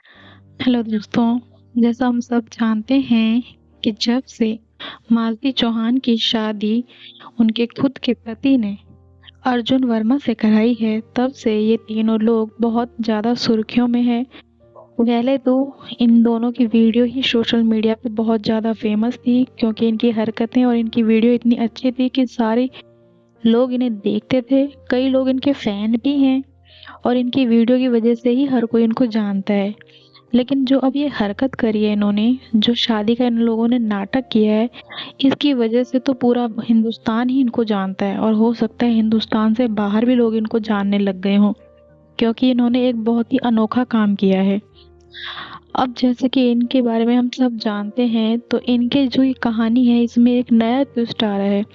Hello दोस्तों, जैसा हम सब जानते हैं कि जब से मालती चौहान की शादी उनके खुद के पति ने अर्जुन वर्मा से कराई है, तब से ये तीनों लोग बहुत ज़्यादा सुर्खियों में हैं। पहले तो इन दोनों की वीडियो ही सोशल मीडिया पे बहुत ज़्यादा फेमस थी, क्योंकि इनकी हरकतें और इनकी वीडियो इतनी अच्छी थी कि सारे लोग इन्हें देखते थे। कई लोग इनके फैन भी हैं और इनकी वीडियो की वजह से ही हर कोई इनको जानता है। लेकिन जो अब ये हरकत करी है इन्होंने, जो शादी का इन लोगों ने नाटक किया है, इसकी वजह से तो पूरा हिंदुस्तान ही इनको जानता है और हो सकता है हिंदुस्तान से बाहर भी लोग इनको जानने लग गए हों, क्योंकि इन्होंने एक बहुत ही अनोखा काम किया है। अब जैसे कि इनके बारे में हम सब जानते हैं, तो इनके जो ये कहानी है इसमें एक नया ट्विस्ट आ रहा है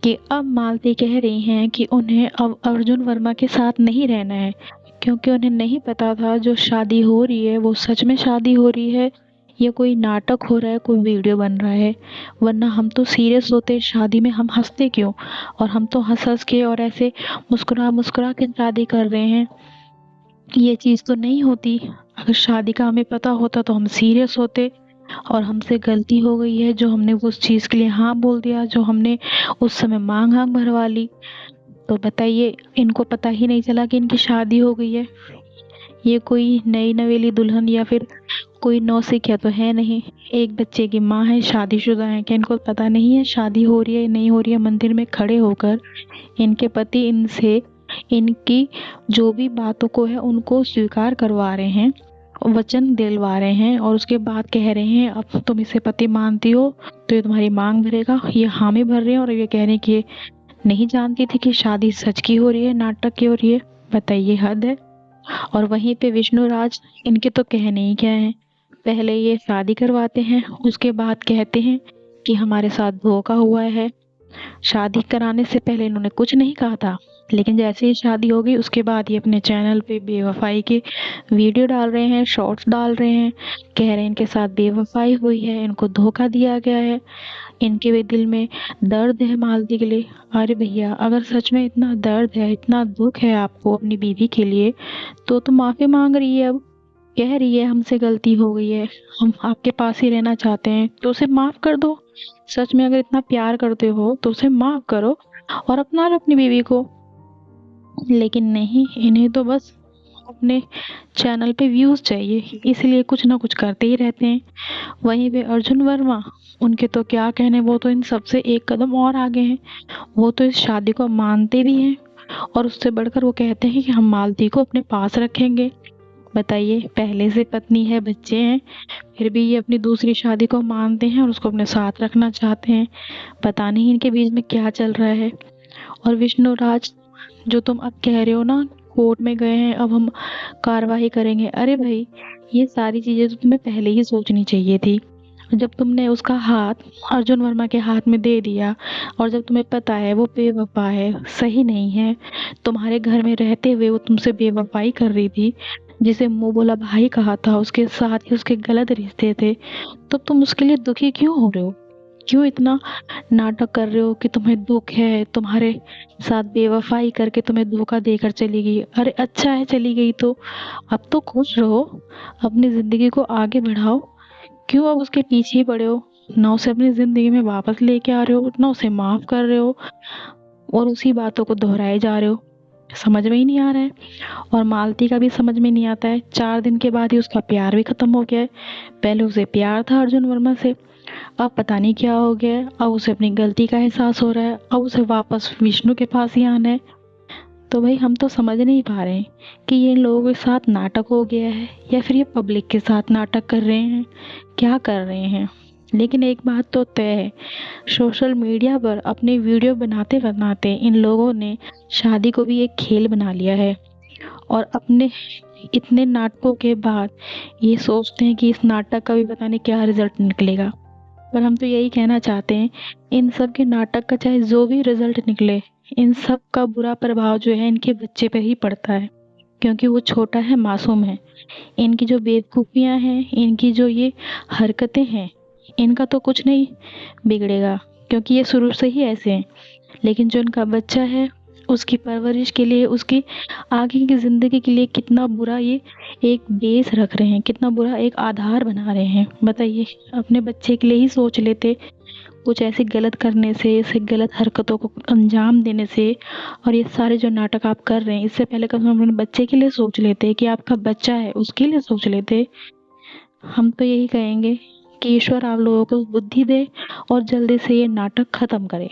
कि अब मालती कह रही हैं कि उन्हें अब अर्जुन वर्मा के साथ नहीं रहना है, क्योंकि उन्हें नहीं पता था जो शादी हो रही है वो सच में शादी हो रही है या कोई नाटक हो रहा है, कोई वीडियो बन रहा है। वरना हम तो सीरियस होते शादी में, हम हंसते क्यों? और हम तो हंस हंस के और ऐसे मुस्कुरा मुस्कुरा के शादी कर रहे हैं। ये चीज़ तो नहीं होती। अगर शादी का हमें पता होता तो हम सीरियस होते। और हमसे गलती हो गई है जो हमने उस चीज़ के लिए हाँ बोल दिया, जो हमने उस समय मांग हाँग भरवा ली। तो बताइए, इनको पता ही नहीं चला कि इनकी शादी हो गई है। ये कोई नई नवेली दुल्हन या फिर कोई नौसिखिया तो है नहीं, एक बच्चे की माँ है, शादीशुदा है। क्या इनको पता नहीं है शादी हो रही है नहीं हो रही है? मंदिर में खड़े होकर इनके पति इनसे इनकी जो भी बातों को है उनको स्वीकार करवा रहे हैं, वचन दिलवा रहे हैं, और उसके बाद कह रहे हैं अब तुम इसे पति मानती हो तो ये तुम्हारी मांग भरेगा। ये हामी भर रहे हैं और ये कह रहे हैं कि ये नहीं जानती थी कि शादी सच की हो रही है, नाटक की हो रही है। बताइए, हद है। और वहीं पे विष्णुराज, इनके तो कहने ही क्या है। पहले ये शादी करवाते हैं, उसके बाद कहते हैं कि हमारे साथ धोखा हुआ है। शादी कराने से पहले इन्होंने कुछ नहीं कहा था, लेकिन जैसे ही शादी हो गई उसके बाद ये अपने चैनल पे बेवफाई के वीडियो डाल रहे हैं, शॉर्ट्स डाल रहे हैं, कह रहे हैं इनके साथ बेवफाई हुई है, इनको धोखा दिया गया है, इनके भी दिल में दर्द है मालती के लिए। अरे भैया, अगर सच में इतना दर्द है, इतना दुख है आपको अपनी बीवी के लिए, तो माफ़ी मांग रही है। अब कह रही है हमसे गलती हो गई है, हम आपके पास ही रहना चाहते हैं, तो उसे माफ़ कर दो। सच में अगर इतना प्यार करते हो तो उसे माफ़ करो और अपना लो अपनी बीवी को। लेकिन नहीं, इन्हें तो बस अपने चैनल पे व्यूज़ चाहिए, इसलिए कुछ ना कुछ करते ही रहते हैं। वहीं पे अर्जुन वर्मा, उनके तो क्या कहने, वो तो इन सबसे एक कदम और आगे हैं। वो तो इस शादी को मानते भी हैं और उससे बढ़कर वो कहते हैं कि हम मालती को अपने पास रखेंगे। बताइए, पहले से पत्नी है, बच्चे हैं, फिर भी ये अपनी दूसरी शादी को मानते हैं और उसको अपने साथ रखना चाहते हैं। पता नहीं इनके बीच में क्या चल रहा है। और विष्णुराज, जो तुम अब कह रहे हो ना, कोर्ट में गए हैं, अब हम कार्रवाई करेंगे। अरे भाई, ये सारी चीज़ें तो तुम्हें पहले ही सोचनी चाहिए थी। जब तुमने उसका हाथ अर्जुन वर्मा के हाथ में दे दिया और जब तुम्हें पता है वो बेवफा है, सही नहीं है, तुम्हारे घर में रहते हुए वो तुमसे बेवफाई कर रही थी, जिसे मुंह बोला भाई कहा था, उसके साथ ही उसके गलत रिश्ते थे, तो तुम उसके लिए दुखी क्यों हो रहे हो? क्यों इतना नाटक कर रहे हो कि तुम्हें दुख है, तुम्हारे साथ बेवफाई करके तुम्हें धोखा देकर चली गई? अरे अच्छा है चली गई तो अब तो खुश रहो, अपनी ज़िंदगी को आगे बढ़ाओ। क्यों अब उसके पीछे ही पड़े हो? ना उसे अपनी ज़िंदगी में वापस लेके आ रहे हो, ना उसे माफ़ कर रहे हो, और उसी बातों को दोहराए जा रहे हो। समझ में ही नहीं आ रहा है। और मालती का भी समझ में नहीं आता है, 4 दिन के बाद ही उसका प्यार भी ख़त्म हो गया है। पहले उसे प्यार था अर्जुन वर्मा से, अब पता नहीं क्या हो गया है। अब उसे अपनी गलती का एहसास हो रहा है, अब उसे वापस विष्णु के पास ही आना है। तो भाई, हम तो समझ नहीं पा रहे हैं कि ये इन लोगों के साथ नाटक हो गया है या फिर ये पब्लिक के साथ नाटक कर रहे हैं, क्या कर रहे हैं। लेकिन एक बात तो तय है, सोशल मीडिया पर अपनी वीडियो बनाते बनाते इन लोगों ने शादी को भी एक खेल बना लिया है। और अपने इतने नाटकों के बाद ये सोचते हैं कि इस नाटक का भी पता नहीं क्या रिजल्ट निकलेगा। पर हम तो यही कहना चाहते हैं, इन सब के नाटक का चाहे जो भी रिजल्ट निकले, इन सब का बुरा प्रभाव जो है इनके बच्चे पे ही पड़ता है, क्योंकि वो छोटा है, मासूम है। इनकी जो बेवकूफ़ियाँ हैं, इनकी जो ये हरकतें हैं, इनका तो कुछ नहीं बिगड़ेगा, क्योंकि ये शुरू से ही ऐसे हैं। लेकिन जो इनका बच्चा है, उसकी परवरिश के लिए, उसकी आगे की ज़िंदगी के लिए कितना बुरा ये एक बेस रख रहे हैं, कितना बुरा एक आधार बना रहे हैं। बताइए, अपने बच्चे के लिए ही सोच लेते, कुछ ऐसे गलत करने से, ऐसे गलत हरकतों को अंजाम देने से, और ये सारे जो नाटक आप कर रहे हैं, इससे पहले कम से कम अपने बच्चे के लिए सोच लेते कि आपका बच्चा है उसके लिए सोच लेते। हम तो यही कहेंगे कि ईश्वर आप लोगों को बुद्धि दे और जल्दी से ये नाटक खत्म करे।